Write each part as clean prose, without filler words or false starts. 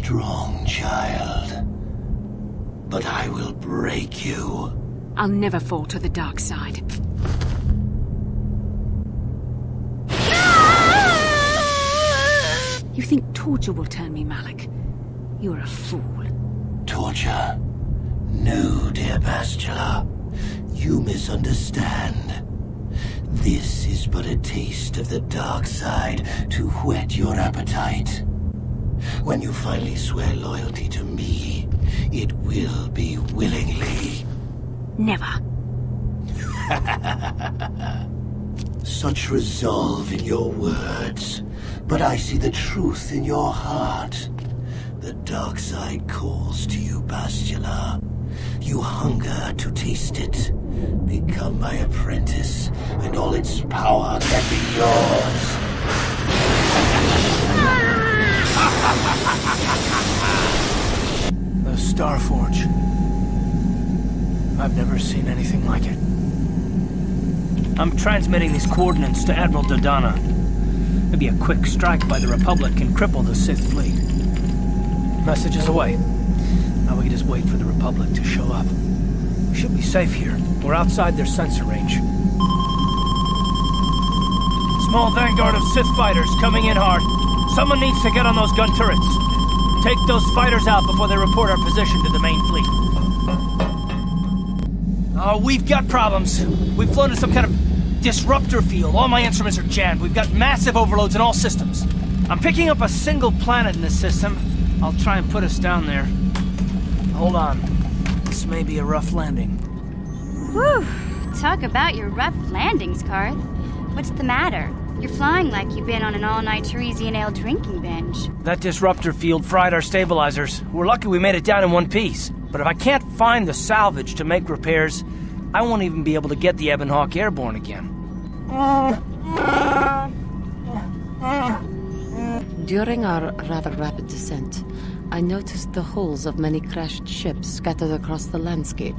strong, child. But I will break you. I'll never fall to the dark side. You think torture will turn me, Malik? You're a fool. Torture? No, dear Bastila. You misunderstand. This is but a taste of the dark side to whet your appetite. When you finally swear loyalty to me, it will be willingly. Never. Such resolve in your words, but I see the truth in your heart. The dark side calls to you, Bastila. You hunger to taste it. Become my apprentice, and all its power can be yours. The Starforge. I've never seen anything like it. I'm transmitting these coordinates to Admiral Dodana. Maybe a quick strike by the Republic can cripple the Sith fleet. Message is away. Now we can just wait for the Republic to show up. We should be safe here. We're outside their sensor range. Small vanguard of Sith fighters coming in hard. Someone needs to get on those gun turrets. Take those fighters out before they report our position to the main fleet. Oh, we've got problems. We've flown to some kind of disruptor field. All my instruments are jammed. We've got massive overloads in all systems. I'm picking up a single planet in this system. I'll try and put us down there. Hold on. This may be a rough landing. Whew. Talk about your rough landings, Karth. What's the matter? You're flying like you've been on an all-night Teresian ale drinking binge. That disruptor field fried our stabilizers. We're lucky we made it down in one piece. But if I can't find the salvage to make repairs, I won't even be able to get the Ebon Hawk airborne again. During our rather rapid descent, I noticed the hulls of many crashed ships scattered across the landscape.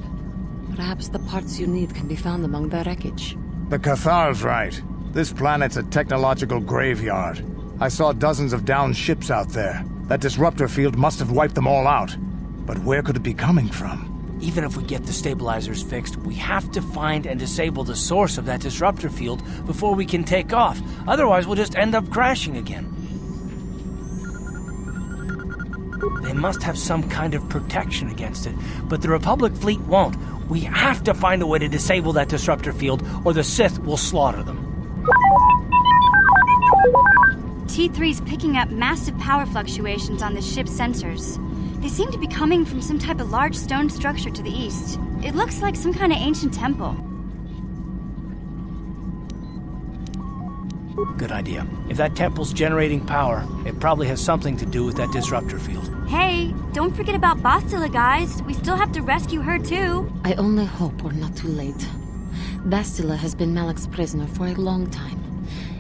Perhaps the parts you need can be found among the wreckage. The Cathar's right. This planet's a technological graveyard. I saw dozens of downed ships out there. That disruptor field must have wiped them all out. But where could it be coming from? Even if we get the stabilizers fixed, we have to find and disable the source of that disruptor field before we can take off. Otherwise, we'll just end up crashing again. They must have some kind of protection against it, but the Republic fleet won't. We have to find a way to disable that disruptor field, or the Sith will slaughter them. T3's picking up massive power fluctuations on the ship's sensors. They seem to be coming from some type of large stone structure to the east. It looks like some kind of ancient temple. Good idea. If that temple's generating power, it probably has something to do with that disruptor field. Hey, don't forget about Bastila, guys. We still have to rescue her, too. I only hope we're not too late. Bastila has been Malik's prisoner for a long time.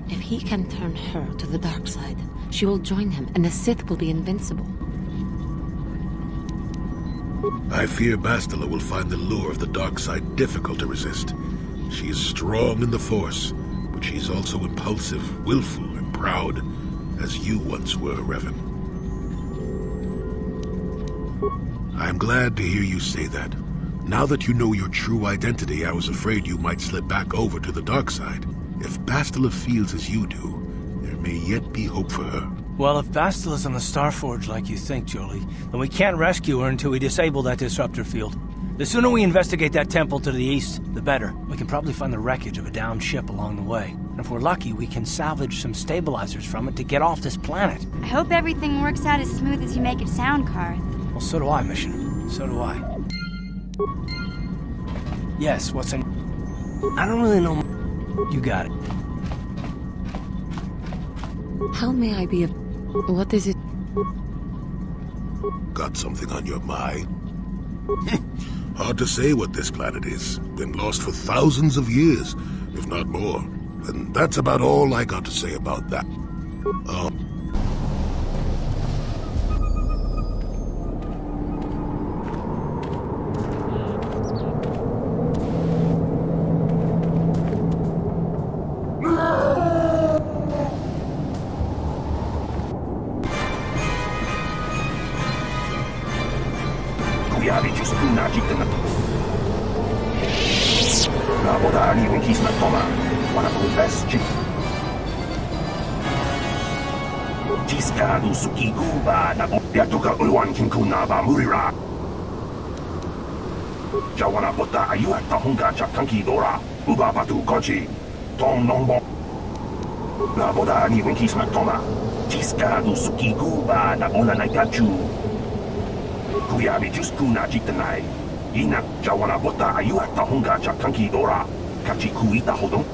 If he can turn her to the dark side, she will join him, and the Sith will be invincible. I fear Bastila will find the lure of the dark side difficult to resist. She is strong in the Force, but she's also impulsive, willful, and proud, as you once were, Revan. I'm glad to hear you say that. Now that you know your true identity, I was afraid you might slip back over to the dark side. If Bastila feels as you do, there may yet be hope for her. Well, if Bastila's on the Starforge like you think, Jolie, then we can't rescue her until we disable that disruptor field. The sooner we investigate that temple to the east, the better. We can probably find the wreckage of a downed ship along the way. And if we're lucky, we can salvage some stabilizers from it to get off this planet. I hope everything works out as smooth as you make it sound, Karth. Well, so do I, Mission. So do I. Yes, what's in... I don't really know... You got it. How may I be of... What is it? Got something on your mind? Hard to say what this planet is. Been lost for thousands of years, if not more. And that's about all I got to say about that. Nabodani Winkis Matoma, Wanakumbes Chip. Tiskadu Suki Kuba, Yatuka Ulwan Kinkunaba Murira. Jawana Bota Ayuat Tahunga Chakanki Dora, Uba Patu Kochi, Tom Nombo. Nabodani Winkis Matoma, Tiskadu Suki Kuba, Nabona Nagachu. Kuyabi Juskuna Jitanai. Ina Jawana Bota Ayuat Tahunga Chakanki Dora, Kachikuita Hodon.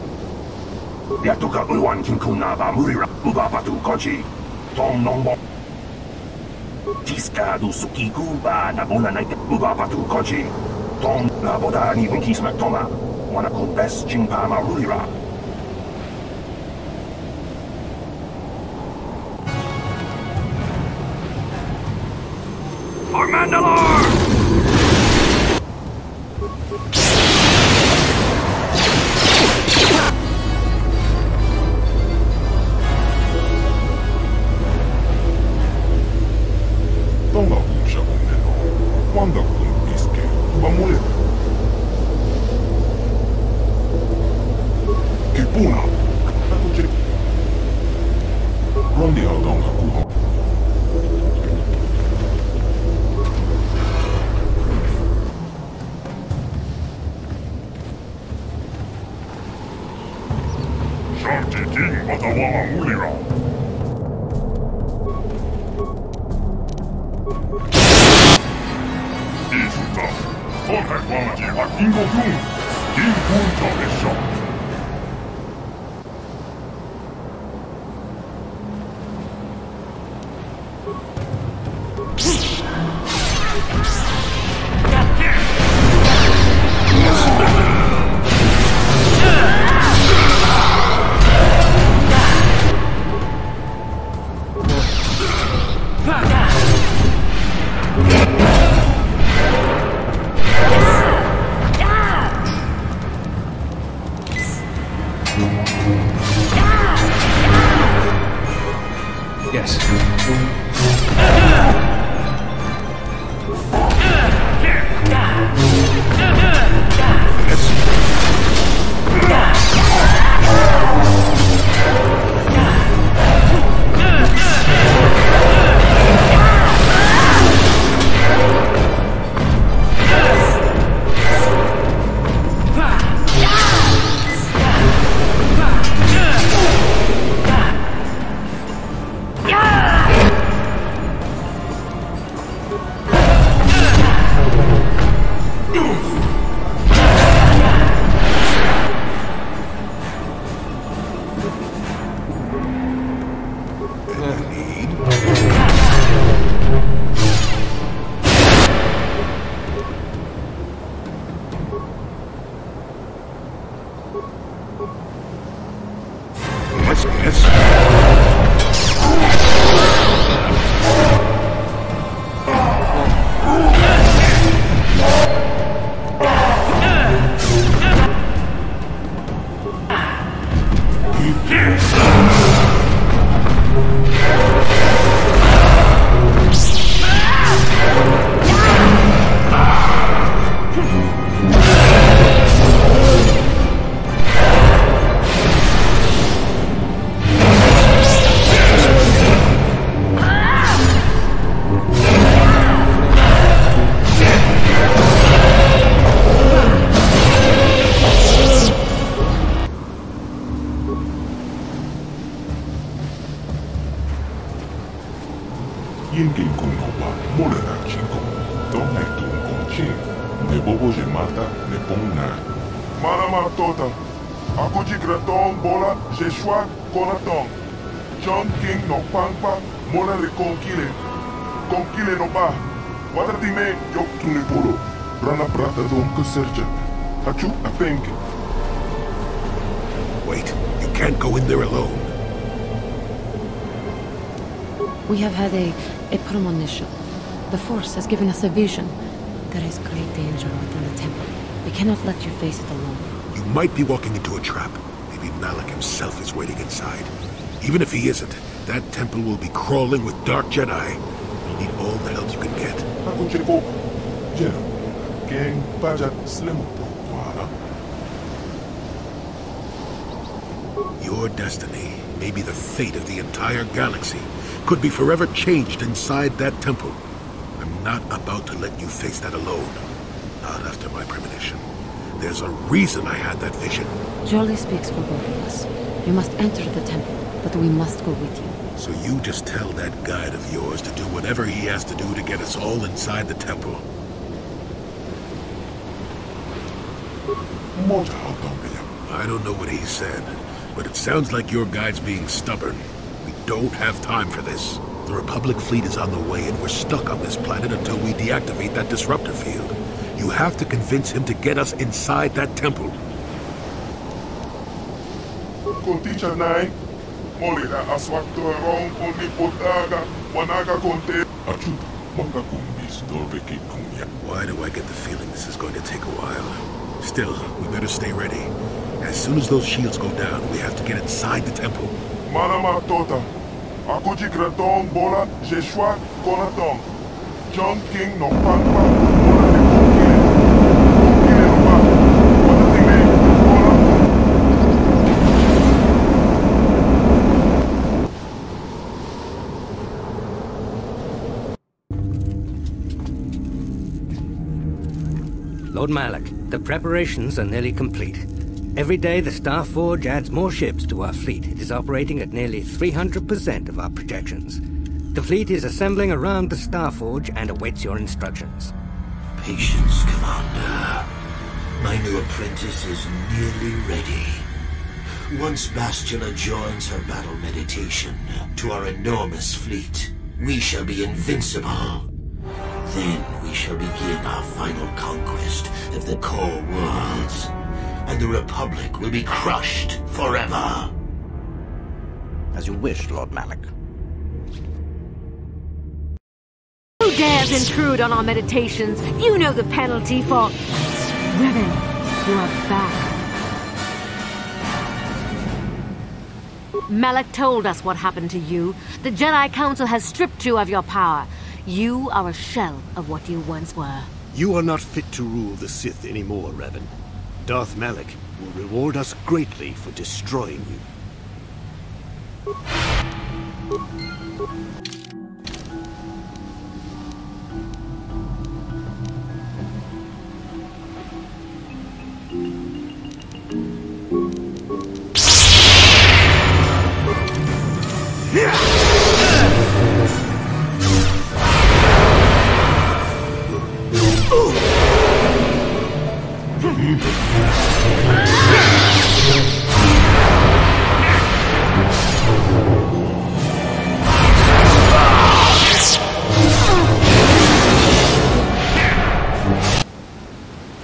Yatuka Ulwan Kinkunaba Murira, Uba Patu Kochi. Tom Nombo Tiskadu Suki Kuba Nabona Naika Uba Patu Kochi Tom Nabodani Winkis Matoma Wanakumbes Chingpama Rurira For Mandalore! Wait, you can't go in there alone. We have had a premonition. The Force has given us a vision. There is great danger within the temple. We cannot let you face it alone. You might be walking into a trap. Maybe Malik himself is waiting inside. Even if he isn't, that temple will be crawling with dark Jedi. You need all the help you can get. Your destiny, maybe the fate of the entire galaxy, could be forever changed inside that temple. I'm not about to let you face that alone. Not after my premonition. There's a reason I had that vision. Jolie speaks for both of us. You must enter the temple, but we must go with you. So you just tell that guide of yours to do whatever he has to do to get us all inside the temple. I don't know what he said, but it sounds like your guide's being stubborn. We don't have time for this. The Republic fleet is on the way and we're stuck on this planet until we deactivate that disruptor field. You have to convince him to get us inside that temple. Why do I get the feeling this is going to take a while? Still, we better stay ready. As soon as those shields go down, we have to get inside the temple. Manama Tota. Akuji Kraton Bola Jeshua Konaton. John King no Pampa Bola de Kokile. Kokile no Pa. What the thing Bola? Lord Malak, the preparations are nearly complete. Every day the Starforge adds more ships to our fleet. It is operating at nearly 300% of our projections. The fleet is assembling around the Starforge and awaits your instructions. Patience, Commander. My new apprentice is nearly ready. Once Bastila joins her battle meditation to our enormous fleet, we shall be invincible. Then we shall begin our final conquest of the core worlds, and the Republic will be crushed forever. As you wish, Lord Malak. Who dares intrude on our meditations? You know the penalty for... Revan, you are back. Malak told us what happened to you. The Jedi Council has stripped you of your power. You are a shell of what you once were. You are not fit to rule the Sith anymore, Revan. Darth Malak will reward us greatly for destroying you.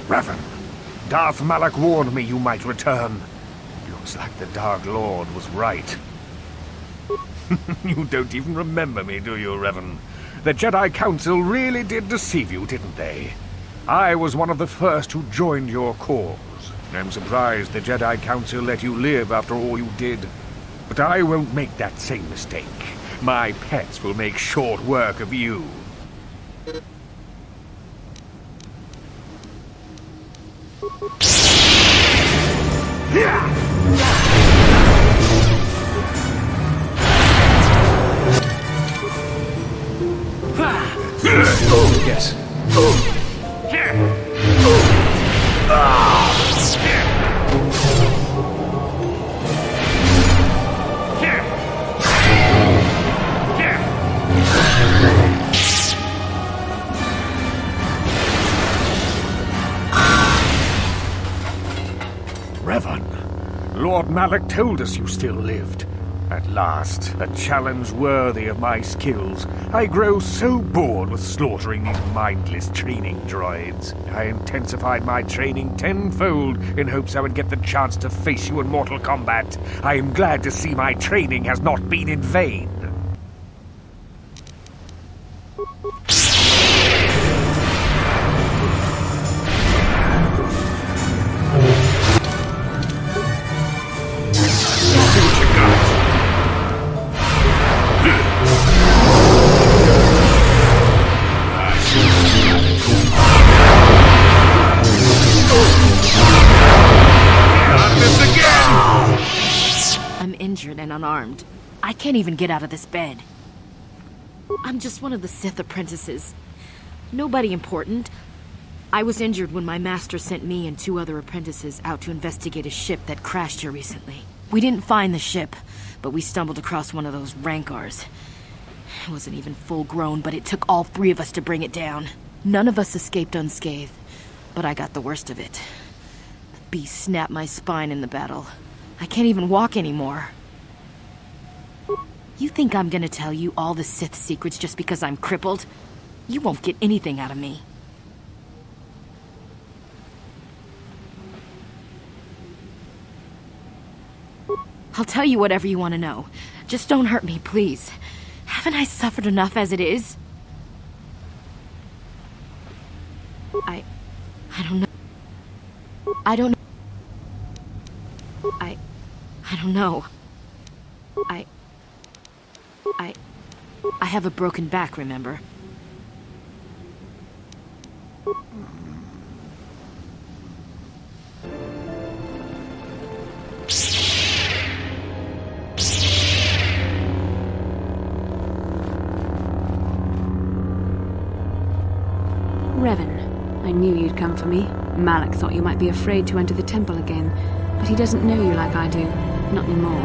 Revan, Darth Malak warned me you might return. Looks like the Dark Lord was right. You don't even remember me, do you, Revan? The Jedi Council really did deceive you, didn't they? I was one of the first who joined your cause. I'm surprised the Jedi Council let you live after all you did. But I won't make that same mistake. My pets will make short work of you. Yes. Revan, Lord Malak told us you still lived. At last, a challenge worthy of my skills. I grow so bored with slaughtering these mindless training droids. I intensified my training tenfold in hopes I would get the chance to face you in mortal combat. I am glad to see my training has not been in vain. injured and unarmed. I can't even get out of this bed. I'm just one of the Sith apprentices. Nobody important. I was injured when my master sent me and 2 other apprentices out to investigate a ship that crashed here recently. We didn't find the ship, but we stumbled across one of those Rancars. It wasn't even full grown, but it took all 3 of us to bring it down. None of us escaped unscathed, but I got the worst of it. The beast snapped my spine in the battle. I can't even walk anymore. You think I'm gonna tell you all the Sith secrets just because I'm crippled? You won't get anything out of me. I'll tell you whatever you want to know. Just don't hurt me, please. Haven't I suffered enough as it is? I don't know. I don't know. I have a broken back, remember? Revan, I knew you'd come for me. Malak thought you might be afraid to enter the temple again, but he doesn't know you like I do. Not anymore.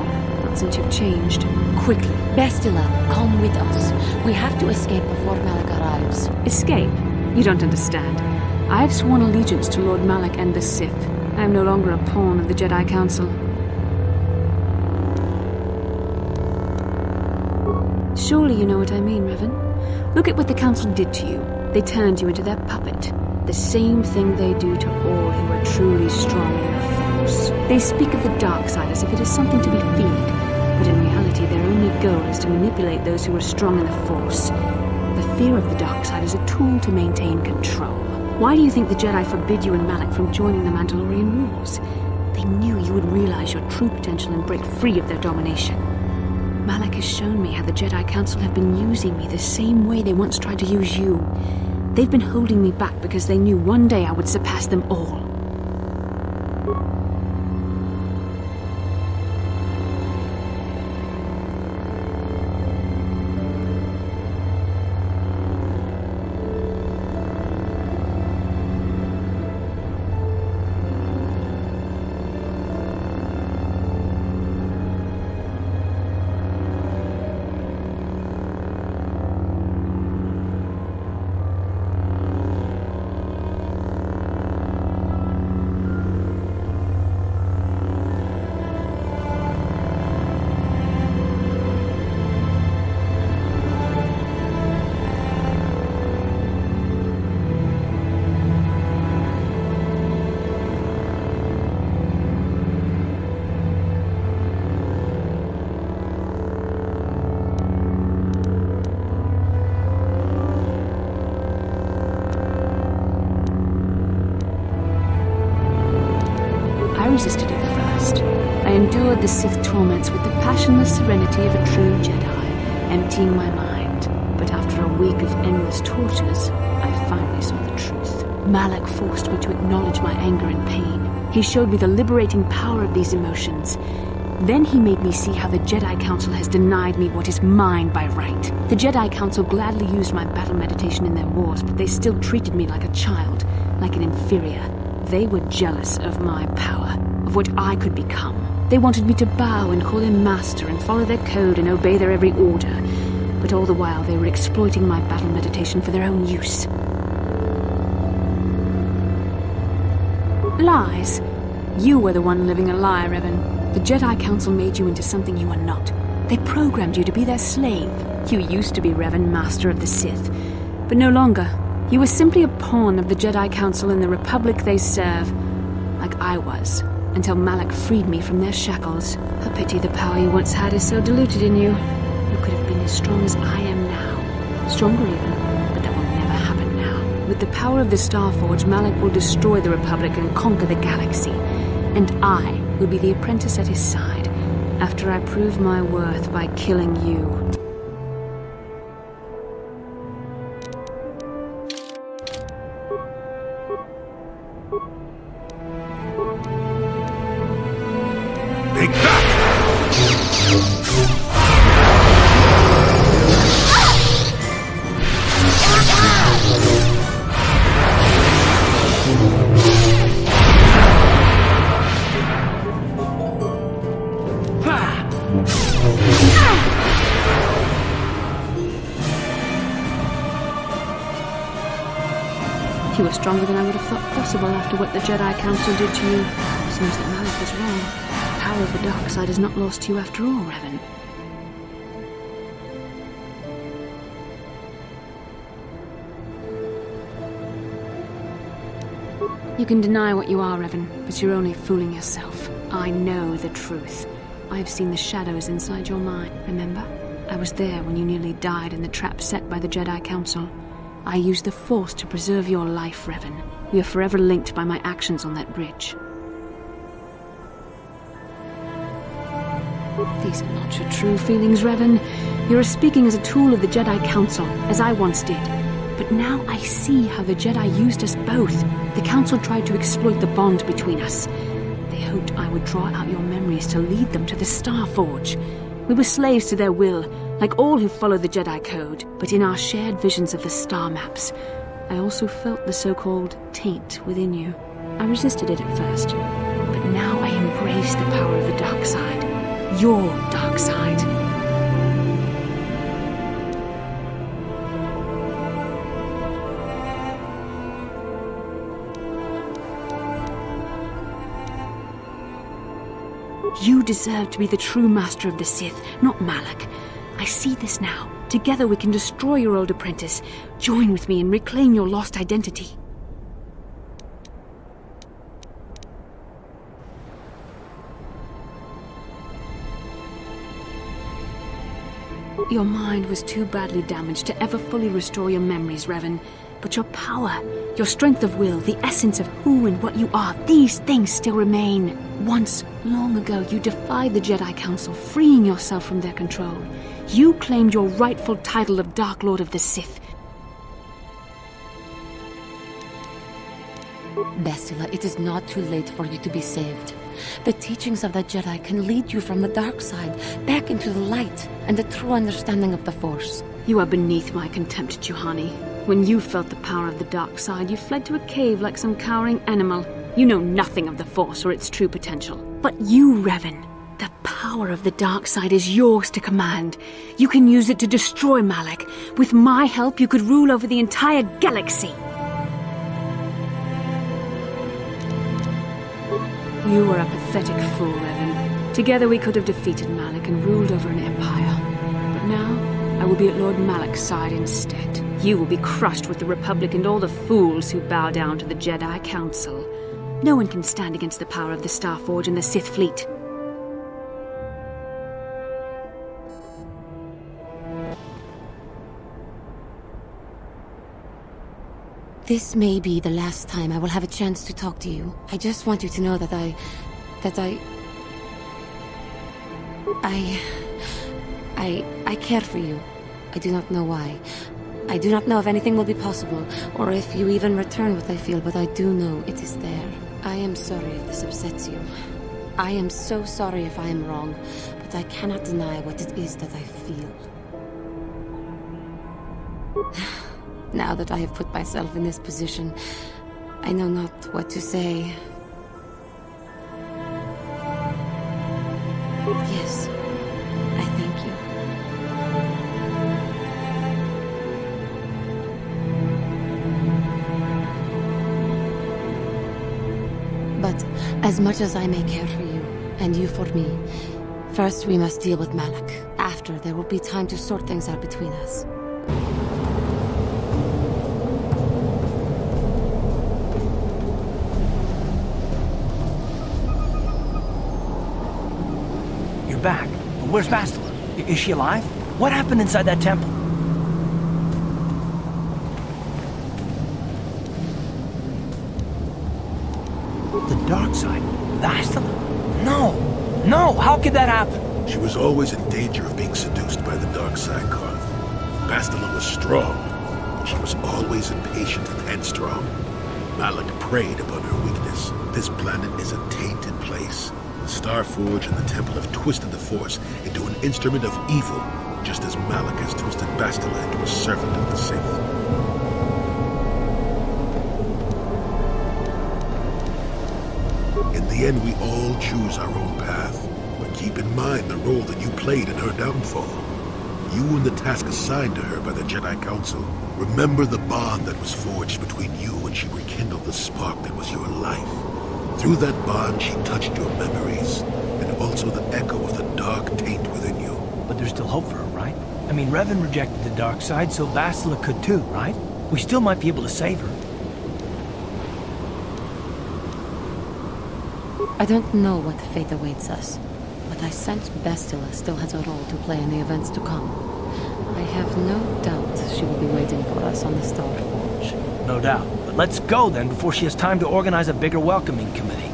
Not since you've changed. Quickly, Bastila, come with us. We have to escape before Malak arrives. Escape? You don't understand. I have sworn allegiance to Lord Malak and the Sith. I am no longer a pawn of the Jedi Council. Surely you know what I mean, Revan. Look at what the Council did to you. They turned you into their puppet. The same thing they do to all who are truly strong in the Force. They speak of the dark side as if it is something to be feared, but in reality their only goal is to manipulate those who are strong in the Force. The fear of the dark side is a tool to maintain control. Why do you think the Jedi forbid you and Malak from joining the Mandalorian Wars? They knew you would realize your true potential and break free of their domination. Malak has shown me how the Jedi Council have been using me the same way they once tried to use you. They've been holding me back because they knew one day I would surpass them all. I resisted it first. I endured the Sith torments with the passionless serenity of a true Jedi, emptying my mind. But after a week of endless tortures, I finally saw the truth. Malak forced me to acknowledge my anger and pain. He showed me the liberating power of these emotions. Then he made me see how the Jedi Council has denied me what is mine by right. The Jedi Council gladly used my battle meditation in their wars, but they still treated me like a child, like an inferior. They were jealous of my power, of what I could become. They wanted me to bow and call them master and follow their code and obey their every order. But all the while they were exploiting my battle meditation for their own use. Lies. You were the one living a lie, Revan. The Jedi Council made you into something you are not. They programmed you to be their slave. You used to be Revan, master of the Sith, but no longer. You were simply a pawn of the Jedi Council and the Republic they serve, like I was, until Malak freed me from their shackles. A pity the power you once had is so diluted in you. You could have been as strong as I am now. Stronger even, but that will never happen now. With the power of the Starforge, Malak will destroy the Republic and conquer the galaxy. And I will be the apprentice at his side, after I prove my worth by killing you. Take that! are stronger than I would have thought possible after what the Jedi Council did to you. Seems that Malak was wrong. The power of the dark side is not lost to you after all, Revan. You can deny what you are, Revan, but you're only fooling yourself. I know the truth. I've seen the shadows inside your mind, remember? I was there when you nearly died in the trap set by the Jedi Council. I used the Force to preserve your life, Revan. We are forever linked by my actions on that bridge. These are not your true feelings, Revan. You're speaking as a tool of the Jedi Council, as I once did. But now I see how the Jedi used us both. The Council tried to exploit the bond between us. They hoped I would draw out your memories to lead them to the Star Forge. We were slaves to their will, like all who follow the Jedi Code. But in our shared visions of the star maps, I also felt the so-called taint within you. I resisted it at first, but now I embrace the power of the dark side. Your dark side. You deserve to be the true master of the Sith, not Malak. I see this now. Together we can destroy your old apprentice. Join with me and reclaim your lost identity. Your mind was too badly damaged to ever fully restore your memories, Revan. But your power, your strength of will, the essence of who and what you are, these things still remain. Once, long ago, you defied the Jedi Council, freeing yourself from their control. You claimed your rightful title of Dark Lord of the Sith. Bastila, it is not too late for you to be saved. The teachings of the Jedi can lead you from the dark side, back into the light, and the true understanding of the Force. You are beneath my contempt, Juhani. When you felt the power of the dark side, you fled to a cave like some cowering animal. You know nothing of the Force or its true potential. But you, Revan, the power of the dark side is yours to command. You can use it to destroy Malak. With my help, you could rule over the entire galaxy. You were a pathetic fool, Revan. Together we could have defeated Malak and ruled over an empire. But now, I will be at Lord Malak's side instead. You will be crushed with the Republic and all the fools who bow down to the Jedi Council. No one can stand against the power of the Star Forge and the Sith fleet. This may be the last time I will have a chance to talk to you. I just want you to know that I care for you. I do not know why. I do not know if anything will be possible, or if you even return what I feel, but I do know it is there. I am sorry if this upsets you. I am so sorry if I am wrong, but I cannot deny what it is that I feel. Now that I have put myself in this position, I know not what to say. Yes, I thank you. But as much as I may care for you, and you for me, first we must deal with Malak. After, there will be time to sort things out between us. You're back. But where's Bastila? Is she alive? What happened inside that temple? The dark side? Bastila? No! No! How could that happen? She was always in danger of being seduced by the dark side, Karth. Bastila was strong, but she was always impatient and headstrong. Malak preyed upon her weakness. This planet is a tainted place. The Star Forge and the Temple have twisted the Force into an instrument of evil, just as Malak has twisted Bastila into a servant of the Sith. In the end, we all choose our own path, but keep in mind the role that you played in her downfall. You and the task assigned to her by the Jedi Council. Remember the bond that was forged between you when she rekindled the spark that was your life. Through that bond, she touched your memories, and also the echo of the dark taint within you. But there's still hope for her, right? I mean, Revan rejected the dark side, so Bastila could too, right? We still might be able to save her. I don't know what fate awaits us, but I sense Bastila still has a role to play in the events to come. I have no doubt she will be waiting for us on the Star Forge. No doubt. But let's go then before she has time to organize a bigger welcoming committee.